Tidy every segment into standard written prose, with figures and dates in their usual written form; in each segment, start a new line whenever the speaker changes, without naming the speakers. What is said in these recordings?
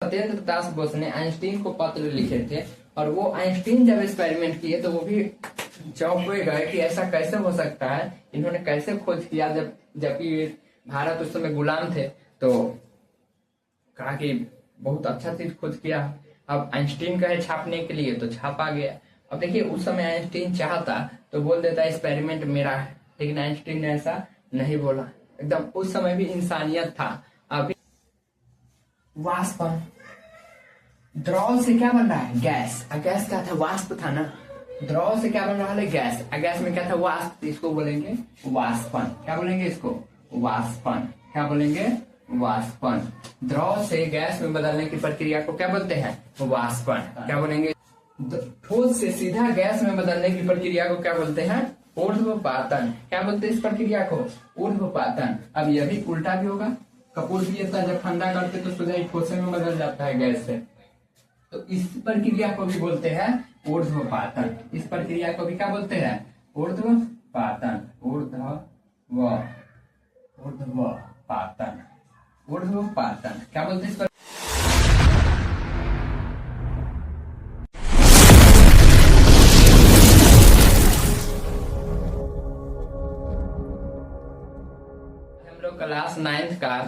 सत्येंद्र दास बोस ने आइंस्टीन को पत्र लिखे थे और वो आइंस्टीन जब एक्सपेरिमेंट किए तो वो भी चौंक गए कि ऐसा कैसे हो सकता है, इन्होंने कैसे खोज किया जबकि भारत उस समय गुलाम थे। तो कहा कि बहुत अच्छा चीज खोज किया। अब आइंस्टीन कहे छापने के लिए तो छापा गया। अब देखिए उस समय आइंस्टीन चाहता तो बोल देता एक्सपेरिमेंट मेरा है, लेकिन आइंस्टीन ने ऐसा नहीं बोला। एकदम उस समय भी इंसानियत था। अभी वाष्प, द्रव से क्या बन रहा है? गैस। गैस क्या था? वाष्प था ना। द्रव से क्या बन रहा है? गैस। गैस में क्या था? वाष्प। इसको बोलेंगे वाष्पन। क्या बोलेंगे इसको? वाष्पन। क्या बोलेंगे? वाष्पन। द्रव से गैस में बदलने की प्रक्रिया को क्या बोलते हैं? वाष्पन। क्या बोलेंगे? ठोस से सीधा गैस में बदलने की प्रक्रिया को क्या बोलते हैं? ऊर्ध्वपातन। क्या बोलते हैं इस प्रक्रिया को? ऊर्ध्वपातन। अब यह भी उल्टा भी होगा। कपूर भी जब ठंडा करते तो सीधा ही ठोसे में बदल जाता है गैस से। तो इस प्रक्रिया को भी बोलते हैं ऊर्ध्वपातन। इस प्रक्रिया को भी क्या बोलते हैं? ऊर्ध्वपातन। ऊर्ध्वपातन। ऊर्ध्वपातन। क्या बोलते हैं इस पर? हम लोग क्लास 9th का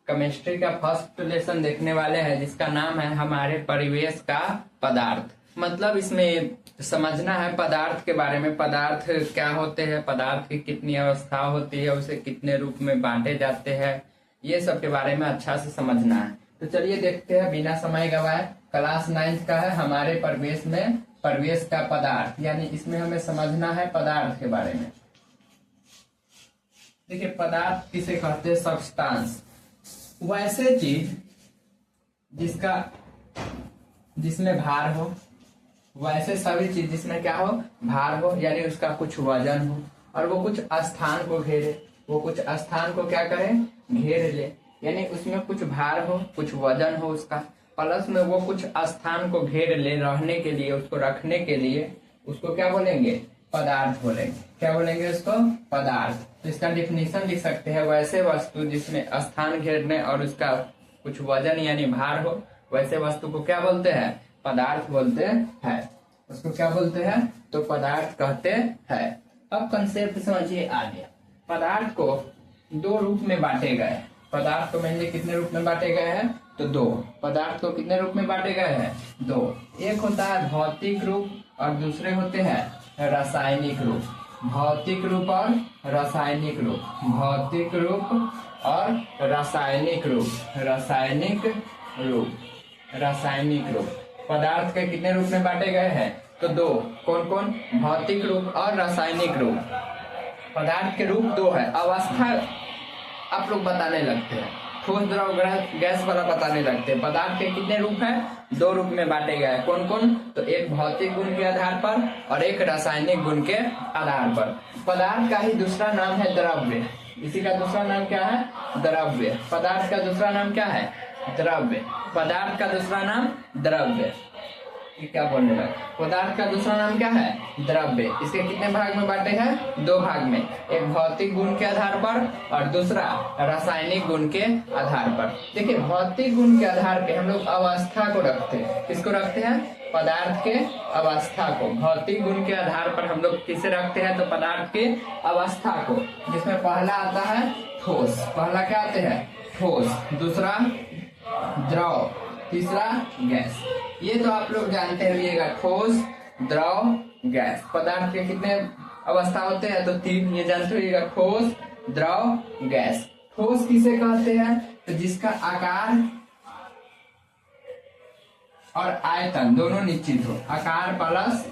केमिस्ट्री का फर्स्ट लेसन देखने वाले हैं, जिसका नाम है हमारे परिवेश का पदार्थ। मतलब इसमें समझना है पदार्थ के बारे में, पदार्थ क्या होते हैं, पदार्थ की कितनी अवस्था होती है, उसे कितने रूप में बांटे जाते हैं, ये सब के बारे में अच्छा से समझना है। तो चलिए देखते हैं बिना समय गवाए। क्लास 9th का है हमारे परिवेश में परिवेश का पदार्थ, यानी इसमें हमें समझना है पदार्थ के बारे में। देखिए पदार्थ किसे कहते हैं? सब्सटेंस। वैसे चीज जिसमें भार हो, वैसे सभी चीज जिसमें क्या हो? भार हो, यानी उसका कुछ वजन हो और वो कुछ स्थान को घेरे। वो कुछ स्थान को क्या करे? घेर ले, यानी उसमें कुछ भार हो, कुछ वजन हो उसका, प्लस में वो कुछ स्थान को घेर ले रहने के लिए, उसको रखने के लिए, उसको क्या बोलेंगे? पदार्थ बोलेंगे। क्या बोलेंगे उसको? पदार्थ। तो इसका डिफिनीशन लिख सकते हैं, वैसे वस्तु जिसमें स्थान घेरने और उसका कुछ वजन यानी भार हो, वैसे वस्तु को क्या बोलते हैं? पदार्थ बोलते हैं। उसको क्या बोलते हैं? तो पदार्थ कहते हैं। अब कंसेप्ट समझिए आगे। पदार्थ को दो रूप में बांटे गए। पदार्थ को मेनली कितने रूप में बांटे गए हैं? तो दो। पदार्थ को कितने रूप में बांटे गए हैं? दो। एक होता है भौतिक रूप और दूसरे होते हैं रासायनिक रूप। भौतिक रूप और रासायनिक रूप। भौतिक रूप और रासायनिक रूप। रासायनिक रूप। रासायनिक रूप। पदार्थ के कितने रूप में बांटे गए हैं? तो दो। कौन कौन? भौतिक रूप और रासायनिक रूप। पदार्थ के रूप दो है। अवस्था आप लोग बताने लगते हैं, ठोस द्रव गैस वाला बताने लगते हैं। पदार्थ के कितने रूप हैं? दो रूप में बांटे गए। कौन कौन? तो एक भौतिक गुण के आधार पर और एक रासायनिक गुण के आधार पर। पदार्थ का ही दूसरा नाम है द्रव्य। इसी का दूसरा नाम क्या है? द्रव्य। पदार्थ का दूसरा नाम क्या है? द्रव्य। पदार्थ का दूसरा नाम द्रव्य। ये क्या बोलने लगा? पदार्थ का दूसरा नाम क्या है? द्रव्य। इसके कितने भाग में बांटे हैं? दो भाग में। एक भौतिक गुण के आधार पर और दूसरा रासायनिक गुण के आधार पर। देखिए भौतिक गुण के आधार पे हम लोग अवस्था को रखते हैं। किसको रखते हैं? पदार्थ के अवस्था को। भौतिक गुण के आधार पर हम लोग किसे रखते हैं? तो पदार्थ के अवस्था को, जिसमें पहला आता है ठोस। पहला क्या आते हैं? ठोस। दूसरा द्रव। तीसरा गैस। ये तो आप लोग जानते होइएगा, ठोस, द्रव, गैस। पदार्थ के कितने अवस्था होते हैं? तो तीन। ये जानते होइएगा, ठोस, द्रव, गैस। ठोस किसे कहते हैं? तो जिसका आकार और आयतन दोनों निश्चित हो। आकार प्लस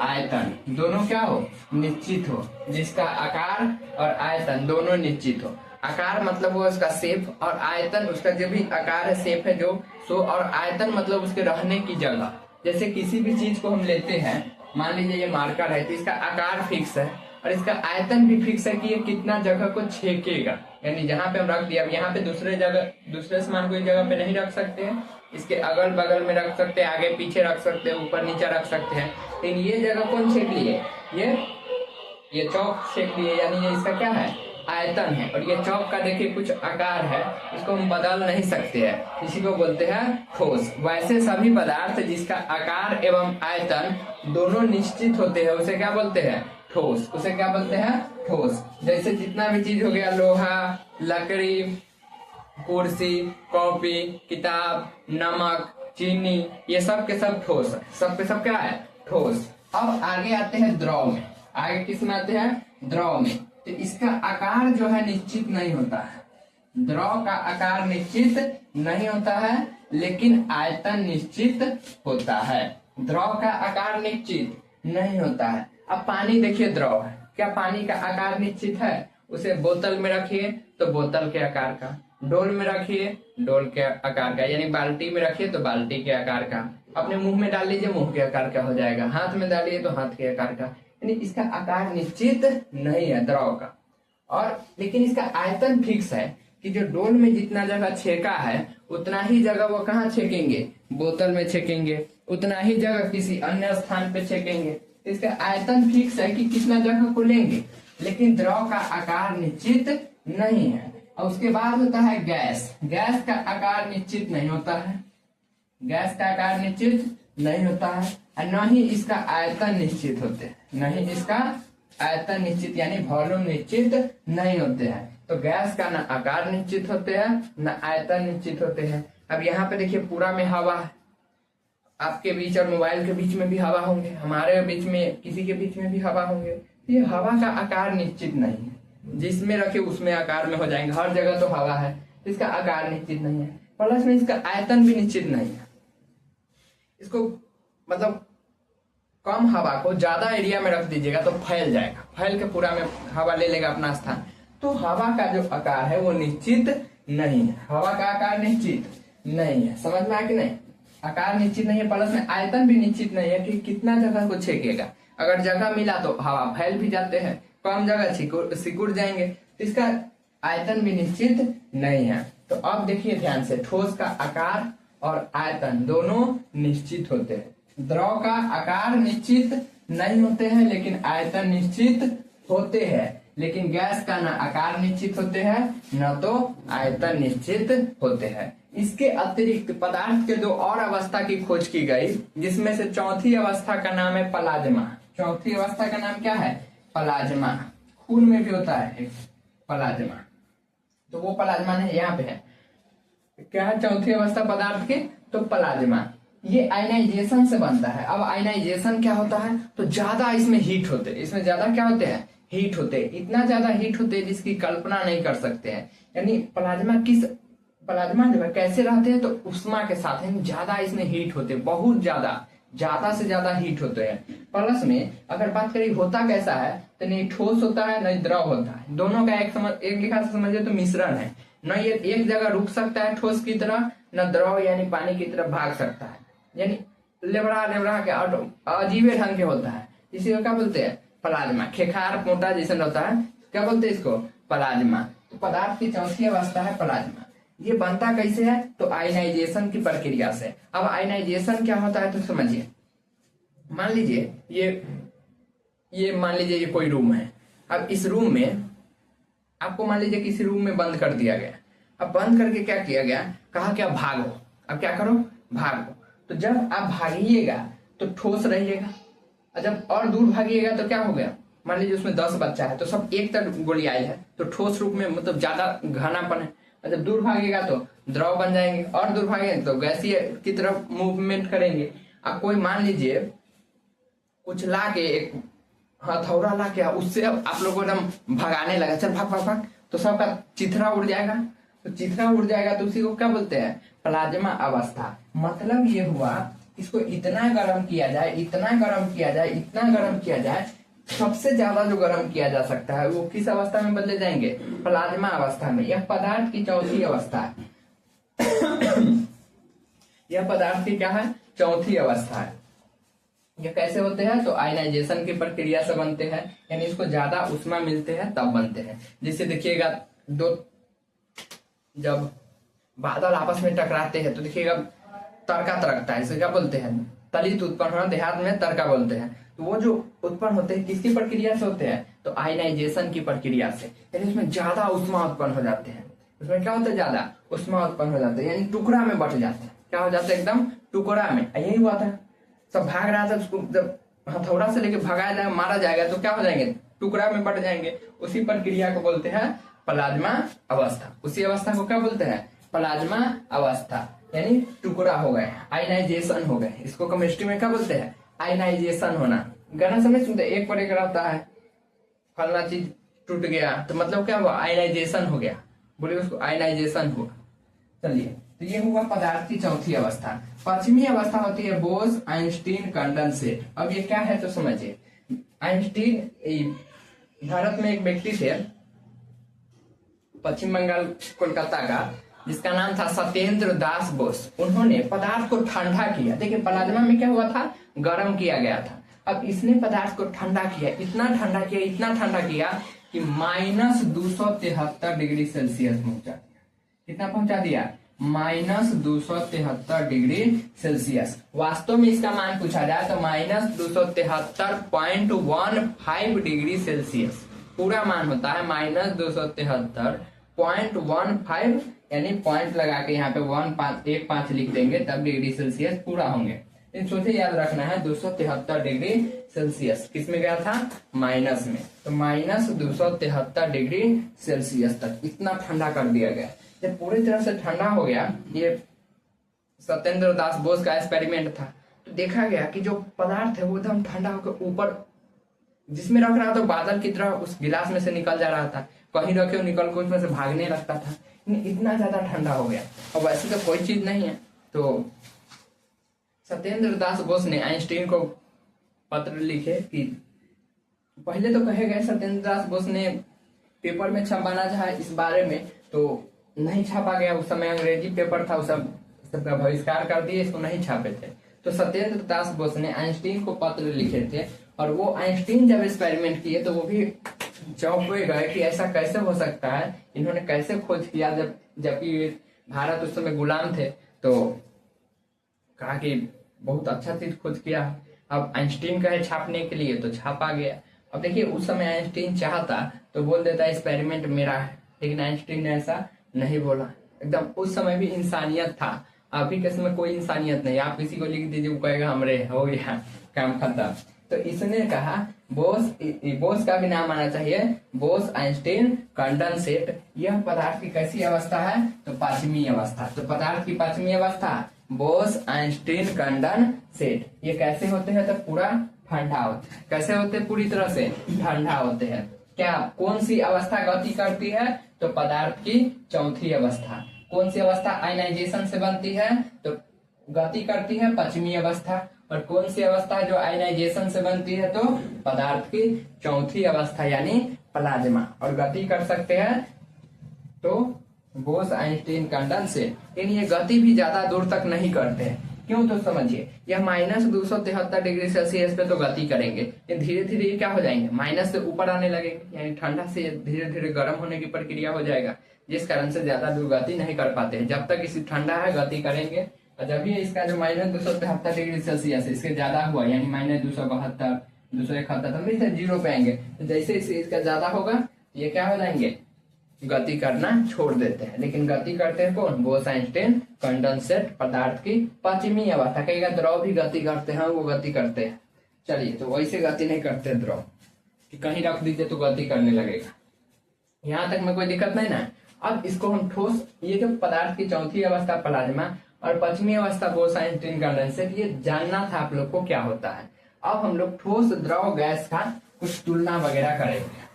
आयतन दोनों क्या हो? निश्चित हो। जिसका आकार और आयतन दोनों निश्चित हो। आकार मतलब वो उसका शेप, और आयतन उसका जो भी आकार है, शेप है जो सो, और आयतन मतलब उसके रहने की जगह। जैसे किसी भी चीज को हम लेते हैं, मान लीजिए ये मार्कर है, तो इसका आकार फिक्स है और इसका आयतन भी फिक्स है कि ये कितना जगह को छेकेगा, यानी जहाँ पे हम रख दिया, अब यहाँ पे दूसरे सामान को इस जगह पे नहीं रख सकते हैं, इसके अगल बगल में रख सकते हैं, आगे पीछे रख सकते हैं, ऊपर नीचे रख सकते हैं। लेकिन ये जगह कौन छेक लिए? ये चौक छेक लिए, यानी ये इसका क्या है? आयतन है और ये चौक का देखिए कुछ आकार है, इसको हम बदल नहीं सकते हैं, इसी को बोलते हैं ठोस। वैसे सभी पदार्थ जिसका आकार एवं आयतन दोनों निश्चित होते हैं उसे क्या बोलते हैं? ठोस। उसे क्या बोलते हैं? ठोस। जैसे जितना भी चीज हो गया, लोहा, लकड़ी, कुर्सी, कॉपी, किताब, नमक, चीनी, ये सब के सब ठोस है। सब के सब क्या है? ठोस। अब आगे आते हैं द्रव में। आगे किस में आते हैं? द्रव में। तो इसका आकार जो है निश्चित नहीं होता है। द्रव का आकार निश्चित नहीं होता है, लेकिन आयतन निश्चित होता है। द्रव का आकार निश्चित नहीं होता है। अब पानी देखिए द्रव है, क्या पानी का आकार निश्चित है? उसे बोतल में रखिए तो बोतल के आकार का, डोल में रखिए डोल के आकार का, यानी बाल्टी में रखिए तो बाल्टी के आकार का, अपने मुंह में डाल लीजिए मुंह के आकार का हो जाएगा, हाथ में डालिए तो हाथ के आकार का, यानी इसका आकार निश्चित नहीं है द्रव का। और लेकिन इसका आयतन फिक्स है कि जो डोल में जितना जगह छेका है उतना ही जगह वो कहाँ छेकेंगे? बोतल में छेकेंगे। उतना ही जगह किसी अन्य स्थान पे छेकेंगे। इसका आयतन फिक्स है कि कितना जगह को लेंगे, लेकिन द्रव का आकार निश्चित नहीं है। और उसके बाद होता है गैस। गैस का आकार निश्चित नहीं होता है। गैस का आकार निश्चित नहीं होता है और न ही इसका आयतन निश्चित होते हैं। न ही इसका आयतन निश्चित यानी वॉल्यूम निश्चित नहीं होते हैं। तो गैस का न आकार निश्चित होते हैं न आयतन निश्चित होते हैं। अब यहाँ पे देखिए पूरा में हवा है, आपके बीच और मोबाइल के बीच में भी हवा होंगे, हमारे बीच में किसी के बीच में भी हवा होंगे। ये हवा का आकार निश्चित नहीं है, जिसमें रखे उसमें आकार में हो जाएंगे। हर जगह तो हवा है, इसका आकार निश्चित नहीं है, प्लस में इसका आयतन भी निश्चित नहीं है। इसको मतलब कम हवा को ज्यादा एरिया में रख दीजिएगा तो फैल जाएगा, फैल के पूरा में हवा ले लेगा अपना स्थान। तो हवा का जो आकार है वो निश्चित नहीं है। हवा का आकार निश्चित नहीं है, समझ में आया कि नहीं? आकार निश्चित नहीं है, प्लस में आयतन भी निश्चित नहीं है कि कितना जगह को छेकेगा। अगर जगह मिला तो हवा फैल भी जाते हैं, कम जगह सिकुड़ जाएंगे, तो इसका आयतन भी निश्चित नहीं है। तो अब देखिए ध्यान से, ठोस का आकार और आयतन दोनों निश्चित होते हैं। द्रव का आकार निश्चित नहीं होते हैं लेकिन आयतन निश्चित होते हैं। लेकिन गैस का न आकार निश्चित होते हैं न तो आयतन निश्चित होते हैं। इसके अतिरिक्त पदार्थ के दो और अवस्था की खोज की गई, जिसमें से चौथी अवस्था का नाम है प्लाज्मा। चौथी अवस्था का नाम क्या है? प्लाज्मा। खून में भी होता है एक प्लाज्मा, तो वो प्लाज्मा नहीं यहाँ पे है। क्या है चौथी अवस्था पदार्थ की? तो प्लाज्मा। ये आयनाइजेशन से बनता है। अब आयनाइजेशन क्या होता है? तो ज्यादा इसमें हीट होते हैं, इसमें ज्यादा क्या होते हैं? हीट होते हैं। इतना ज्यादा हीट होते हैं जिसकी कल्पना नहीं कर सकते हैं। यानी प्लाज्मा जो है कैसे रहते हैं? तो उष्मा के साथ है, ज्यादा इसमें हीट होते हैं, बहुत ज्यादा से ज्यादा हीट होते हैं। प्लस में अगर बात करें होता कैसा है, तो नहीं ठोस होता है नहीं द्रव होता है। दोनों का एक लिखा से समझिए तो मिश्रण है। न ये एक जगह रुक सकता है ठोस की तरह, न द्रव यानी पानी की तरफ भाग सकता है, यानी लेबड़ा के अजीबे ढंग के होता है। इसी को क्या बोलते हैं? प्लाज्मा। खेखार मोटा जैसा होता है, क्या बोलते हैं इसको? प्लाज्मा। तो पदार्थ की चौथी अवस्था है प्लाज्मा। ये बनता कैसे है? तो आयनाइजेशन की प्रक्रिया से। अब आयनाइजेशन क्या होता है तो समझिए। मान लीजिए ये मान लीजिए ये कोई रूम है। अब इस रूम में आपको मान लीजिए किसी रूम में बंद कर दिया गया। अब बंद करके क्या किया गया? कहा कि अब भागो। अब क्या करो? भागो। तो जब आप भागिएगा तो ठोस रहिएगा, और जब और दूर भागिएगा तो क्या हो गया? मान लीजिए उसमें 10 बच्चा है तो सब एक तरफ गोली आई है, तो ठोस रूप में मतलब ज्यादा घनापन है। और जब दूर भागेगा तो द्रव बन जाएंगे, और दूर भागेंगे तो गैसीय की तरफ मूवमेंट करेंगे। अब कोई मान लीजिए कुछ ला के, एक हथौड़ा ला के उससे अब आप लोगों को एकदम भगाने लगा, चल भाग भाग भाग, तो सबका चिथड़ा उड़ जाएगा। तो चिथड़ा उड़ जाएगा तो उसी को क्या बोलते हैं? प्लाज्मा अवस्था। मतलब ये हुआ, इसको इतना गर्म किया जाए, इतना गर्म किया जाए, इतना गर्म किया जाए, सबसे ज्यादा जो गर्म किया जा सकता है वो किस अवस्था में बदले जाएंगे? प्लाज्मा अवस्था में। यह पदार्थ की चौथी अवस्था है। यह पदार्थ की क्या है? चौथी अवस्था है। ये कैसे होते हैं? तो आयनाइजेशन की प्रक्रिया से बनते हैं, यानी इसको ज्यादा उष्मा मिलते हैं तब बनते हैं। जिससे देखिएगा जब बादल आपस में टकराते हैं तो देखिएगा तड़का तड़कता है, इसे क्या बोलते हैं? तलित उत्पन्न होना, देहात में तड़का बोलते हैं। तो वो जो उत्पन्न होते हैं किसकी प्रक्रिया से होते हैं? तो आयनाइजेशन की प्रक्रिया से, यानी उसमें ज्यादा ऊष्मा उत्पन्न हो जाते हैं। उसमें क्या होता है, ज्यादा ऊष्मा उत्पन्न हो जाता है, यानी टुकड़ा में बट जाते हैं। क्या हो जाता है, एकदम टुकड़ा में। यही हुआ था, सब भाग रहा था, उसको जब हथौड़ा से लेके भगाया जाएगा, मारा जाएगा तो क्या हो जाएंगे, टुकड़ा में बट जाएंगे। उसी प्रक्रिया को बोलते हैं प्लाज्मा अवस्था। उसी अवस्था को क्या बोलते हैं, प्लाज्मा अवस्था, यानी टुकड़ा हो गए, आयनाइजेशन हो गए। इसको केमिस्ट्री में क्या बोलते हैं, आयनाइजेशन होना। गाना समझ सुनते, एक पर एक रहता है, फलना चीज टूट गया तो मतलब क्या हुआ, आयनाइजेशन हो गया, बोले उसको आयनाइजेशन हुआ। चलिए, तो ये हुआ पदार्थ की चौथी अवस्था। पांचवी अवस्था होती है बोस आइंस्टीन कंडेंसेट। अब ये क्या है तो समझिए। आइंस्टीन भारत में एक व्यक्ति थे, पश्चिम बंगाल कोलकाता का, जिसका नाम था सत्येंद्र दास बोस। उन्होंने पदार्थ को ठंडा किया। देखिए, प्लाज्मा में क्या हुआ था, गर्म किया गया था। अब इसने पदार्थ को ठंडा किया, इतना ठंडा किया, इतना ठंडा किया कि -273 डिग्री सेल्सियस पहुंचा दिया। कितना पहुंचा दिया, -273 डिग्री सेल्सियस। वास्तव में इसका मान पूछा जाए तो -273.15 डिग्री सेल्सियस पूरा मान होता है। -273.15, यानी पॉइंट लगा के यहाँ पे 1.5 लिख देंगे तब डिग्री सेल्सियस पूरा होंगे। इन सोचे याद रखना है, 273 डिग्री सेल्सियस किस में गया था, माइनस में। तो -273 डिग्री सेल्सियस तक इतना ठंडा कर दिया गया। जब पूरी तरह से ठंडा हो गया, ये सत्येंद्र दास बोस का एक्सपेरिमेंट था, तो देखा गया कि जो पदार्थ है वो एकदम ठंडा होकर ऊपर जिसमें रख रहा था बादल की तरह उस गिलास में से निकल जा रहा था, कहीं रखे हो निकल कर उसमें से भागने लगता था, इतना ज्यादा ठंडा हो गया। अब वैसे तो कोई चीज नहीं है। तो सत्येंद्र दास बोस ने आइंस्टीन को पत्र लिखे कि पहले तो कहे गए, सत्येंद्र दास बोस ने पेपर में छपाना चाहा इस बारे में तो नहीं छापा गया। उस समय अंग्रेजी पेपर था, उस सबका बहिष्कार कर दिए, इसको नहीं छापे थे। तो सत्येंद्र दास बोस ने आइंस्टीन को पत्र लिखे थे, और वो आइंस्टीन जब एक्सपेरिमेंट किए तो वो भी चौंक गए कि ऐसा कैसे हो सकता है, इन्होंने कैसे खोज किया, जबकि भारत उस समय गुलाम थे। तो कहा कि बहुत अच्छा चीज खोज किया। अब आइंस्टीन कहे छापने के लिए तो छापा गया। अब देखिए, उस समय आइंस्टीन चाहता तो बोल देता एक्सपेरिमेंट मेरा है, लेकिन आइंस्टीन ने ऐसा नहीं बोला। एकदम उस समय भी इंसानियत था, अभी के समय कोई इंसानियत नहीं। आप किसी को लिख दीजिए, वो कहेगा हमरे, हो गया काम खत्म। तो इसने कहा बोस का भी नाम आना चाहिए, बोस आइंस्टीन कंडेंसेट। यह पदार्थ की कैसी अवस्था है, तो पांचवी अवस्था। तो पदार्थ की पांचवी अवस्था बोस आइंस्टीन कंडेंसेट। ये कैसे होते हैं, तो पूरा ठंडा होते हैं। कैसे होते हैं, पूरी तरह से ठंडा होते हैं। क्या, कौन सी अवस्था गति करती है, तो पदार्थ की चौथी अवस्था। कौन सी अवस्था आयनाइजेशन से बनती है, तो गति करती है पांचवी अवस्था। और कौन सी अवस्था जो आयनाइजेशन से बनती है, तो पदार्थ की चौथी अवस्था यानी प्लाज्मा। और गति कर सकते हैं तो बोस आइंस्टीन कंडेंसेट। लेकिन ये गति भी ज्यादा दूर तक नहीं करते हैं। क्यों, तो समझिए, यह -273 डिग्री सेल्सियस पे तो गति करेंगे, लेकिन धीरे धीरे ये क्या हो जाएंगे, माइनस से ऊपर आने लगेंगे, यानी ठंडा से धीरे धीरे गर्म होने की प्रक्रिया हो जाएगा, जिस कारण से ज्यादा दूर गति नहीं कर पाते हैं। जब तक इसी ठंडा है गति करेंगे, और जब भी इसका जो -273 डिग्री सेल्सियस इसके ज्यादा हुआ, यानी -272, 271, तो फिर 0 पे आएंगे। तो जैसे इसका ज्यादा होगा ये क्या हो जाएंगे, गति करना छोड़ देते हैं। लेकिन गति करते हैं कौन, बोस आइंस्टीन कंडेंसेट, पदार्थ की पांचवी अवस्था। कहेगा द्रव भी गति करते हैं, वो गति करते हैं। चलिए, तो वैसे गति नहीं करते द्रव कि कहीं रख दीजिए तो गति करने लगेगा। यहाँ तक में कोई दिक्कत नहीं ना। अब इसको हम ठोस, ये जो पदार्थ की चौथी अवस्था प्लाज्मा और पांचवी अवस्था बोस आइंस्टीन कंडेंसेट, ये जानना था आप लोग को क्या होता है। अब हम लोग ठोस द्रव गैस का कुछ तुलना वगैरह करेंगे।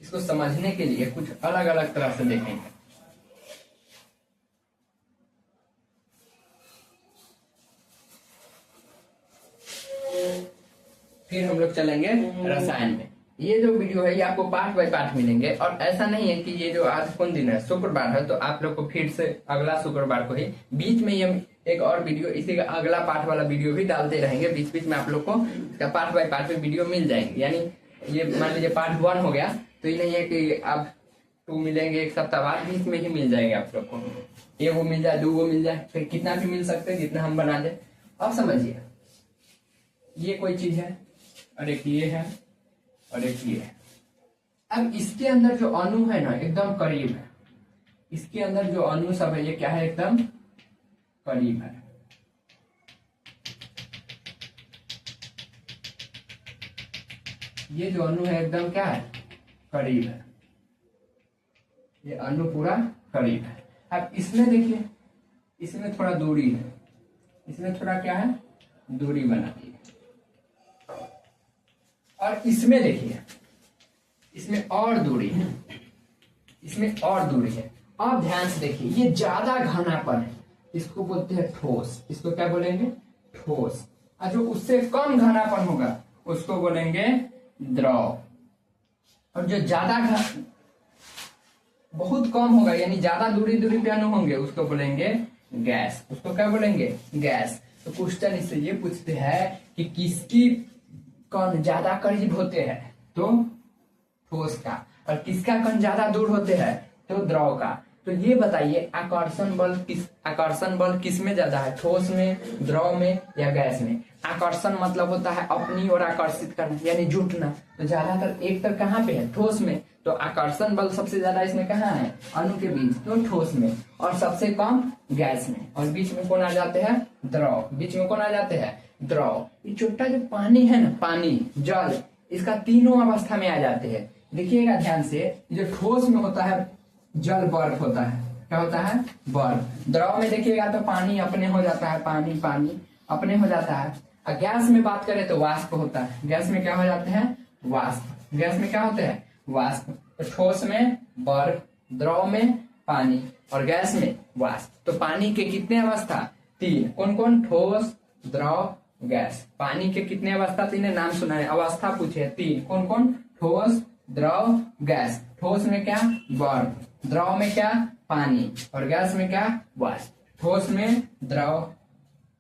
इसको समझने के लिए कुछ अलग अलग तरह से देखेंगे। फिर हम लोग चलेंगे रसायन में। ये जो वीडियो है ये आपको पार्ट बाय पार्ट मिलेंगे, और ऐसा नहीं है कि ये जो आज कौन दिन है, शुक्रवार है, तो आप लोग को फिर से अगला शुक्रवार को ही, बीच में ये एक और वीडियो, इसी का अगला पार्ट वाला वीडियो भी डालते रहेंगे। बीच बीच में आप लोग को इसका पार्ट बाय पार्ट में वीडियो मिल जाएंगे। यानी ये मान लीजिए पार्ट 1 हो गया, तो ये नहीं है कि आप 2 मिलेंगे एक सप्ताह बाद, बीच में ही मिल जाएंगे आप लोग को। एक वो मिल जाए, 2 वो मिल जाए, फिर कितना भी मिल सकते हैं जितना हम बना दे। अब समझिए, ये कोई चीज है, और एक ये है और एक ये है। अब इसके अंदर जो अणु है ना एकदम करीब है, इसके अंदर जो अणु सब है ये क्या है, एकदम करीब है। ये जो अणु है एकदम क्या है, करीब है, ये अणु पूरा करीब है। अब इसमें देखिए, इसमें थोड़ा दूरी है, इसमें थोड़ा क्या है, दूरी बना दी है। और इसमें देखिए, इसमें और दूरी है, इसमें और दूरी है। अब ध्यान से देखिए, ये ज्यादा घनापन है, इसको बोलते हैं ठोस। इसको क्या बोलेंगे, ठोस। और जो उससे कम घनापन होगा उसको बोलेंगे द्रव। और जो ज्यादा बहुत कम होगा यानी ज्यादा दूरी पे अणु होंगे उसको बोलेंगे गैस। उसको क्या बोलेंगे, गैस। तो क्वेश्चन इससे ये पूछते हैं कि किसकी कण ज्यादा करीब होते हैं, तो ठोस का, और किसका कण ज्यादा दूर होते हैं, तो द्रव का। तो ये बताइए आकर्षण बल किस में ज्यादा है, ठोस में, द्रव में या गैस में। आकर्षण मतलब होता है अपनी ओर आकर्षित करना यानी जुटना, तो ज्यादातर एक तर कहाँ पे है, ठोस में। तो आकर्षण बल सबसे ज्यादा इसमें कहाँ है, अणु के बीच, तो ठोस में, और सबसे कम गैस में। और बीच में कौन आ जाते हैं, द्रव। बीच में कौन आ जाते हैं, द्रव। ये छोटा जो पानी है ना, पानी, जल, इसका तीनों अवस्था में आ जाते हैं। देखिएगा ध्यान से, जो ठोस में होता है जल, बर्फ होता है, क्या होता है, बर्फ। द्रव में देखिएगा तो पानी अपने हो जाता है, पानी अपने हो जाता है। और गैस में बात करें तो वाष्प होता है। गैस में क्या हो जाते हैं, वाष्प। गैस में क्या होते हैं, वाष्प। तो ठोस में बर्फ, द्रव में पानी, और गैस में वाष्प। तो पानी के कितने अवस्था, तीन। कौन कौन, ठोस, द्रव, गैस। पानी के कितने अवस्था, तीन नाम सुना है, अवस्था पूछे, तीन। कौन कौन, ठोस, द्रव, गैस। ठोस में क्या, बर्फ, द्रव में क्या, पानी, और गैस में क्या, वाष्प। ठोस में द्रव,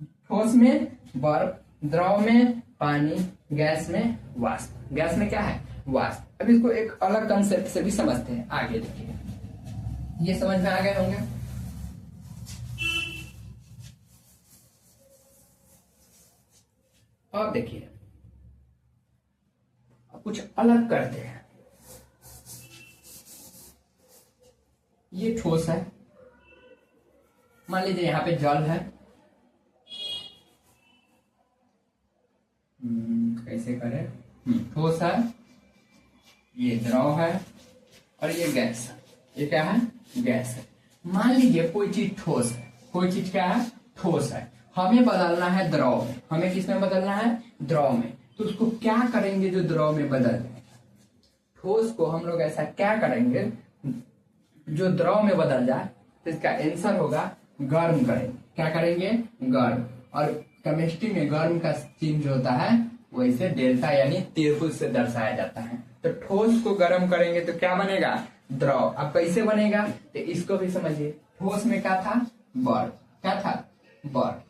ठोस में बर्फ, द्रव में पानी, गैस में वाष्प। गैस में क्या है, वाष्प। अब इसको एक अलग कंसेप्ट से भी समझते हैं, आगे देखिए। ये समझ में आ गए होंगे। अब देखिए, अब कुछ अलग करते हैं। ये ठोस है, मान लीजिए यहाँ पे जल है, कैसे करें, ठोस है, ये द्रव है, और ये गैस है। ये क्या है, गैस है। मान लीजिए कोई चीज ठोस है, कोई चीज क्या है, ठोस है, हमें बदलना है द्रव में। हमें किस में बदलना है, द्रव में। तो उसको क्या करेंगे जो द्रव में बदल जाए, ठोस को हम लोग ऐसा क्या करेंगे जो द्रव में बदल जाए, तो इसका आंसर होगा गर्म करेंगे। क्या करेंगे, गर्म। और केमिस्ट्री में गर्म का चिन्ह जो होता है वैसे डेल्टा यानी त्रिभुज से दर्शाया जाता है। तो ठोस को गर्म करेंगे तो क्या बनेगा, द्रव। अब कैसे बनेगा, तो इसको भी समझिए। ठोस में क्या था, बर्फ, क्या था, बर्फ।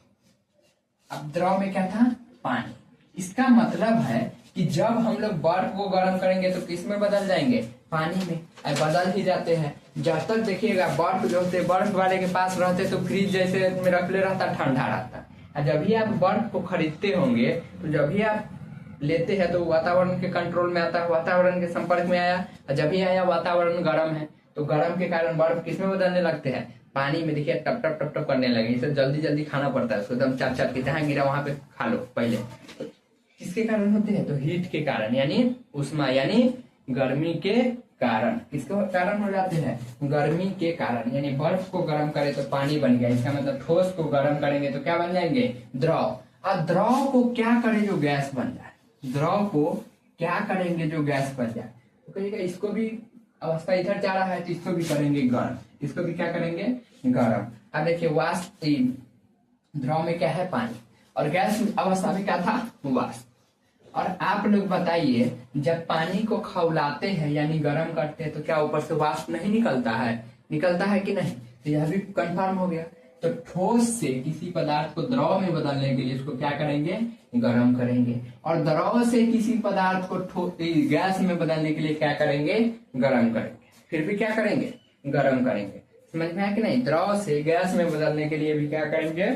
अब द्रव में क्या था, पानी। इसका मतलब है कि जब हम लोग बर्फ को गर्म करेंगे तो किस में बदल जाएंगे, पानी में। बदल ही जाते हैं। जब तक देखिएगा बर्फ जो होते, बर्फ वाले के पास रहते तो फ्रिज जैसे में रख ले रहता, ठंडा रहता। और जब भी आप बर्फ को खरीदते होंगे तो जब भी आप लेते हैं तो वातावरण के कंट्रोल में आता है, वातावरण के संपर्क में आया, और जब भी आया वातावरण गर्म है, तो गर्म के कारण बर्फ किस में बदलने लगते हैं, पानी में। देखिए टप टप टप टप करने लगे। इसे जल्दी जल्दी खाना पड़ता है, उसको एकदम चाट चाट के जहाँ गिरा वहां पे खा लो पहले। तो किसके कारण होते हैं, तो हीट के कारण, यानी उष्मा यानी गर्मी के कारण। किसके कारण हो जाते हैं, गर्मी के कारण। यानी बर्फ को गर्म करे तो पानी बन गया, इसका मतलब ठोस को गर्म करेंगे तो क्या बन जाएंगे, द्रव। और द्रव को क्या करें जो गैस बन जाए, द्रव को क्या करेंगे जो गैस बन जाए। तो कहिएगा इसको भी अवस्था इधर जा रहा है तो इसको भी करेंगे गर्म, इसको भी क्या करेंगे, गर्म। अब देखिए वाष्प, द्रव में क्या है, पानी, और गैस अवस्था में क्या था, वाष्प। और आप लोग बताइए, जब पानी को खौलाते हैं यानी गर्म करते हैं तो क्या ऊपर से वाष्प नहीं निकलता है, निकलता है कि नहीं, तो यह भी कंफर्म हो गया। तो ठोस से किसी पदार्थ को द्रव में बदलने के लिए इसको क्या करेंगे, गर्म करेंगे। और द्रव से किसी पदार्थ को गैस में बदलने के लिए क्या करेंगे, गर्म करेंगे। फिर भी क्या करेंगे, गर्म करेंगे। समझ में आया कि नहीं। द्रव से गैस में बदलने के लिए भी क्या करेंगे,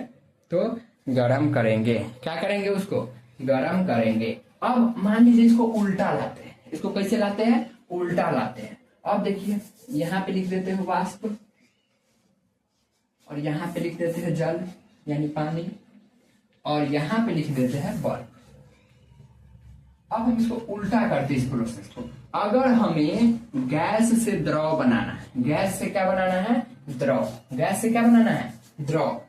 तो गर्म करेंगे। क्या करेंगे, उसको गर्म करेंगे। अब मान लीजिए इसको उल्टा लाते हैं, इसको कैसे लाते हैं, उल्टा लाते हैं। अब देखिए यहाँ पे लिख देते हैं वाष्प, और यहाँ पे लिख देते हैं जल यानी पानी, और यहाँ पे लिख देते हैं बर्फ। अब हम इसको उल्टा करते हैं इस प्रोसेस को। अगर हमें गैस से द्रव बनाना है, गैस से क्या बनाना है, द्रव, गैस से क्या बनाना है, द्रव,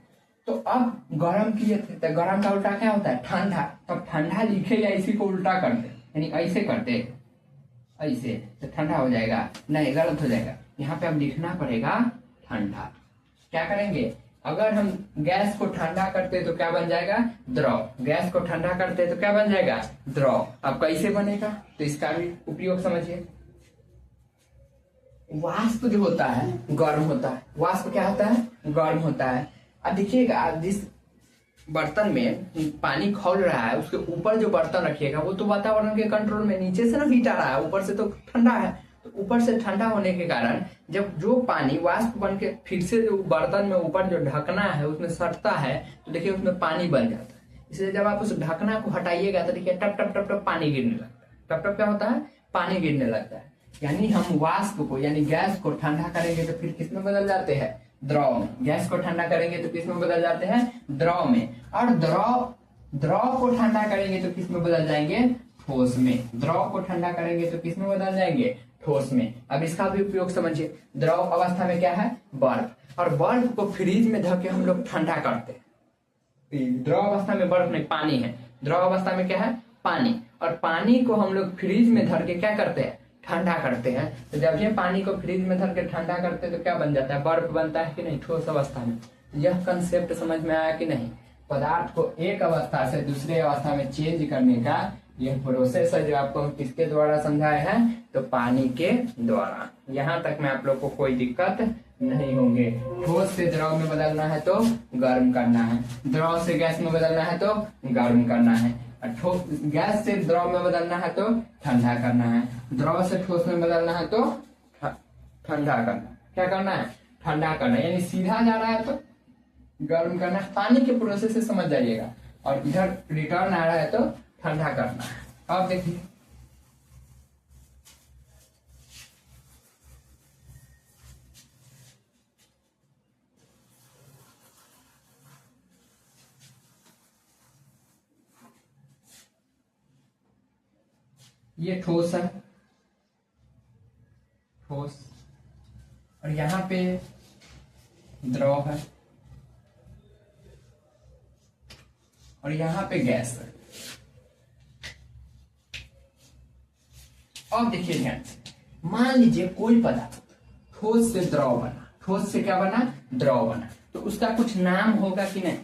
तो अब गर्म किए थे, तो गर्म का उल्टा क्या होता है, ठंडा। तब ठंडा लिखे या इसी को उल्टा करते, यानी ऐसे करते, ऐसे, तो ठंडा हो जाएगा, नहीं गलत हो जाएगा। यहाँ पे अब लिखना पड़ेगा ठंडा। क्या करेंगे, अगर हम गैस को ठंडा करते तो क्या बन जाएगा, द्रव, गैस को ठंडा करते तो क्या बन जाएगा, द्रव। अब कैसे बनेगा, तो इसका भी उपयोग समझिए। वाष्प जो होता है गर्म होता है, वाष्प क्या होता है, गर्म होता है। अब देखिएगा जिस बर्तन में पानी खौल रहा है उसके ऊपर जो बर्तन रखिएगा वो तो वातावरण के कंट्रोल में, नीचे से ना हीट आ रहा है, ऊपर से तो ठंडा है, तो ऊपर से ठंडा होने के कारण जब जो पानी वाष्प बन के फिर से जो बर्तन में ऊपर जो ढकना है उसमें सटता है, तो देखिए उसमें पानी बन जाता है। इसलिए जब आप उस ढकना को हटाइएगा तो देखिए टप टप टप टप पानी गिरने लगता है, टप टप क्या होता है, पानी गिरने लगता है। यानी हम वाष्प को यानी गैस को ठंडा करेंगे तो फिर किसमें बदल जाते हैं, द्रव में। गैस को ठंडा करेंगे तो किसमें बदल जाते हैं, द्रव में। और द्रव को ठंडा करेंगे तो किसमें बदल जाएंगे, ठोस में। द्रव को ठंडा करेंगे तो किसमें बदल जाएंगे, ठोस में। अब इसका भी उपयोग समझिए। द्रव अवस्था में क्या है, बर्फ, और बर्फ को फ्रीज में धके हम लोग ठंडा करते हैं। द्रव अवस्था में बर्फ नहीं, पानी है। द्रव अवस्था में क्या है, पानी, और पानी को हम लोग फ्रीज में धर के क्या करते हैं, ठंडा करते हैं। तो जब ये पानी को फ्रीज में धर के ठंडा करते हैं तो क्या बन जाता है, बर्फ बनता है कि नहीं, ठोस अवस्था में। यह कंसेप्ट समझ में आया कि नहीं। पदार्थ को एक अवस्था से दूसरे अवस्था में चेंज करने का यह प्रोसेस है जो आपको हम किसके द्वारा समझाए हैं, तो पानी के द्वारा। यहाँ तक में आप लोग को कोई दिक्कत नहीं होंगे। ठोस से द्रव में बदलना है तो गर्म करना है, द्रव से गैस में बदलना है तो गर्म करना है, गैस से द्रव में बदलना है तो ठंडा करना है, द्रव से ठोस में बदलना है तो ठंडा करना। क्या करना है, ठंडा करना, यानी सीधा जा रहा है तो गर्म करना। पानी के प्रोसेस से समझ जाइएगा, और इधर रिटर्न आ रहा है तो ठंडा करना है। अब देखिए ये ठोस है, ठोस, और यहां पे द्रव है, और यहां पे गैस है। अब देखिए ध्यान से, मान लीजिए कोई पदार्थ ठोस से द्रव बना, ठोस से क्या बना, द्रव बना, तो उसका कुछ नाम होगा कि नहीं।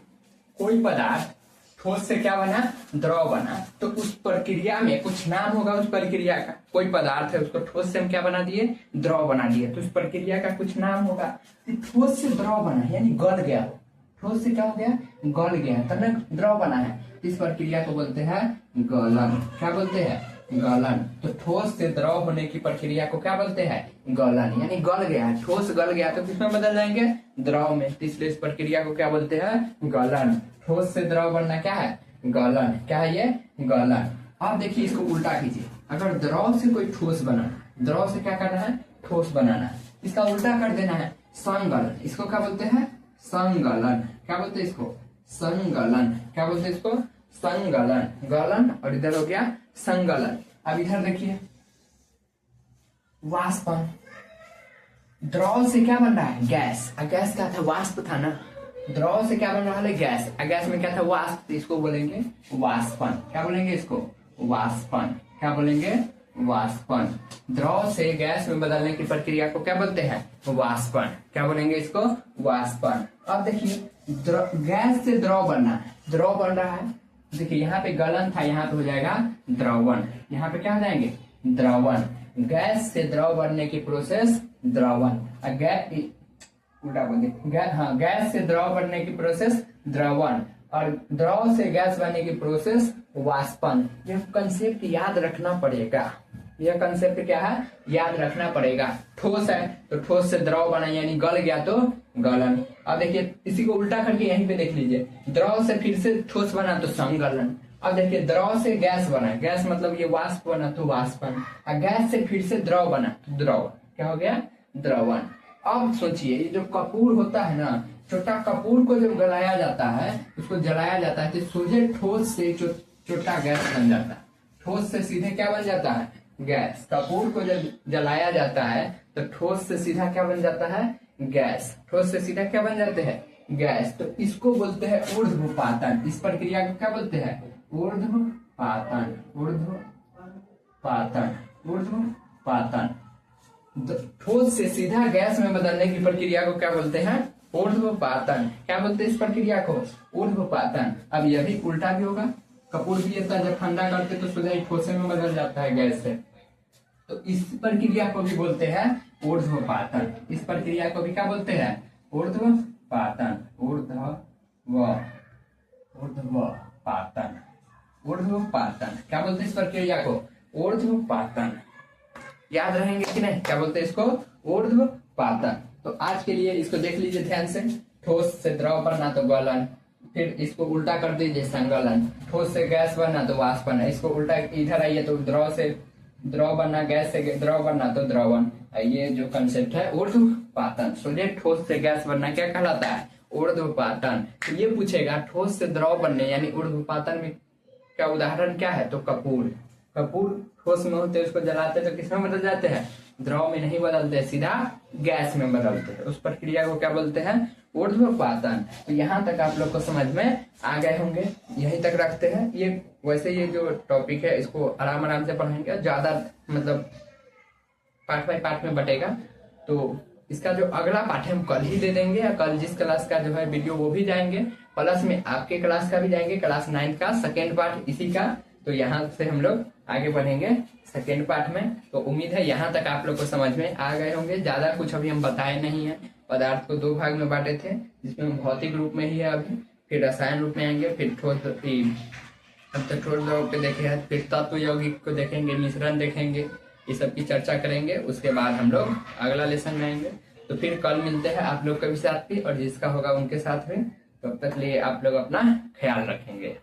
कोई पदार्थ ठोस से क्या बना, द्रव बना, तो उस प्रक्रिया में कुछ नाम होगा उस प्रक्रिया का। कोई पदार्थ है उसको ठोस से हम क्या बना दिए, द्रव बना दिए, तो उस प्रक्रिया का कुछ नाम होगा। ठोस से द्रव बना यानी गल गया हो, ठोस से क्या हो गया, गल गया है, तब ना द्रव बना है। इस प्रक्रिया को बोलते हैं गलन। क्या बोलते हैं, गलन। तो ठोस से द्रव होने की प्रक्रिया को क्या बोलते हैं, गलन, यानी गल गया है, ठोस गल गया तो किसमें बदल जाएंगे, द्रव में। इसलिए इस प्रक्रिया को क्या बोलते हैं, गलन। ठोस से द्रव बनना क्या है, गलन। क्या है ये, गलन। अब देखिए इसको उल्टा कीजिए। अगर द्रव से कोई ठोस बनाना, द्रव से क्या करना है, ठोस बनाना है, इसका उल्टा कर देना है, संगलन। इसको क्या बोलते हैं, संगलन। क्या बोलते हैं इसको, संगलन। क्या बोलते हैं इसको, संगलन। गलन, और इधर हो गया संगलन। अब इधर देखिए वाष्पन। द्रव से क्या बन रहा है, गैस। गैस क्या था, वाष्प था ना। द्रव से क्या बन रहा है, गैस। गैस में क्या था, वाष्प, तो इसको बोलेंगे वाष्पन। क्या बोलेंगे इसको, वाष्पन। क्या बोलेंगे, वाष्पन। द्रव से गैस में बदलने की प्रक्रिया को क्या बोलते हैं, वाष्पन। क्या बोलेंगे इसको, वाष्पन। अब देखिए गैस से द्रव बनना है, द्रव बन रहा है, देखिए यहाँ पे गलन था, यहाँ पे हो जाएगा द्रवन। यहाँ पे क्या हो जाएंगे, द्रवन। गैस से द्रव बनने की प्रोसेस द्रवन। उल्टा बोल दिया, हाँ, गैस से द्रव बनने की प्रोसेस द्रवन, और द्रव से गैस बनने की प्रोसेस वाष्पन। यह कंसेप्ट याद रखना पड़ेगा। यह कंसेप्ट क्या है, याद रखना पड़ेगा। ठोस है तो ठोस से द्रव बना यानी गल गया तो गलन। अब देखिए इसी को उल्टा करके यहीं पे देख लीजिए, द्रव से फिर से ठोस बना तो संगलन, अब देखिए द्रव से गैस बना, गैस मतलब ये वाष्प बना तो वाष्पन, और गैस से फिर से द्रव बना तो द्रव, क्या हो गया? द्रवण। अब सोचिए ये जो कपूर होता है ना, छोटा कपूर को जब गलाया जाता है, उसको जलाया जाता है तो सीधे ठोस से छोटा गैस बन जाता है। ठोस से सीधे क्या बन जाता है? गैस। कपूर को जब जलाया जाता है तो ठोस से सीधा क्या बन जाता है? गैस। ठोस से सीधा क्या बन जाते हैं? गैस। तो इसको बोलते हैं ऊर्ध्वपातन। इस प्रक्रिया को क्या बोलते हैं? ऊर्ध्वपातन। ऊर्ध्वपातन। ऊर्ध्वपातन। ठोस से सीधा गैस में बदलने की प्रक्रिया को क्या बोलते हैं? ऊर्ध्वपातन। क्या बोलते हैं इस प्रक्रिया को? ऊर्ध्वपातन। अब यह भी उल्टा भी होगा, कपूर भी होता है जब ठंडा करते तो सीधा ही ठोसे में बदल जाता है गैस से, तो इस प्रक्रिया को भी बोलते हैं ऊर्ध्वपातन। इस प्रक्रिया को भी क्या बोलते हैं? ऊर्ध्वपातन। ऊर्ध्वपातन। ऊर्ध्वपातन। क्या बोलते हैं इस प्रक्रिया को? ऊर्ध्वपातन। याद रहेंगे कि नहीं? क्या बोलते हैं इसको? ऊर्ध्वपातन। तो आज के लिए इसको देख लीजिए ध्यान से। ठोस से द्रव बनना तो गलन, फिर इसको उल्टा कर दीजिए संगलन। ठोस से गैस बनना तो वाष्पन, इसको उल्टा इधर आइए तो द्रव से द्रव बनना, गैस से द्रव बनना तो द्रवण। ये जो कंसेप्ट है ऊर्ध्वपातन। सोचिए ठोस से गैस बनना क्या कहलाता है? ऊर्ध्वपातन। तो ये पूछेगा ठोस से द्रव बनने यानी ऊर्ध्वपातन में क्या उदाहरण क्या है? तो कपूर। कपूर ठोस में होते उसको जलाते तो किसमें बदल जाते हैं? द्रव में नहीं बदलते, सीधा गैस में बदलते हैं। उस प्रक्रिया को क्या बोलते हैं? ऊर्ध्वपातन। तो यहाँ तक आप लोग को समझ में आ गए होंगे, यहीं तक रखते हैं। ये वैसे ये जो टॉपिक है इसको आराम आराम से पढ़ाएंगे, ज्यादा मतलब पार्ट बाय पार्ट में बटेगा। तो इसका जो अगला पार्ट है हम कल ही दे देंगे, या कल जिस क्लास का जो है वीडियो वो भी जाएंगे, प्लस में आपके क्लास का भी जाएंगे, क्लास 9 का सेकेंड पार्ट इसी का। तो यहाँ से हम लोग आगे बढ़ेंगे सेकेंड पार्ट में। तो उम्मीद है यहाँ तक आप लोग को समझ में आ गए होंगे। ज्यादा कुछ अभी हम बताए नहीं है। पदार्थ को 2 भाग में बांटे थे, जिसमें हम भौतिक रूप में ही है अभी, फिर रसायन रूप में आएंगे, फिर ठोस अब तक ठोस द्रव पे देखे हैं, फिर तत्व यौगिक को देखेंगे, मिश्रण देखेंगे, ये सब की चर्चा करेंगे। उसके बाद हम लोग अगला लेसन में आएंगे। तो फिर कल मिलते हैं आप लोग के भी साथ भी, और जिसका होगा उनके साथ भी। तब तक लिए आप लोग अपना ख्याल रखेंगे।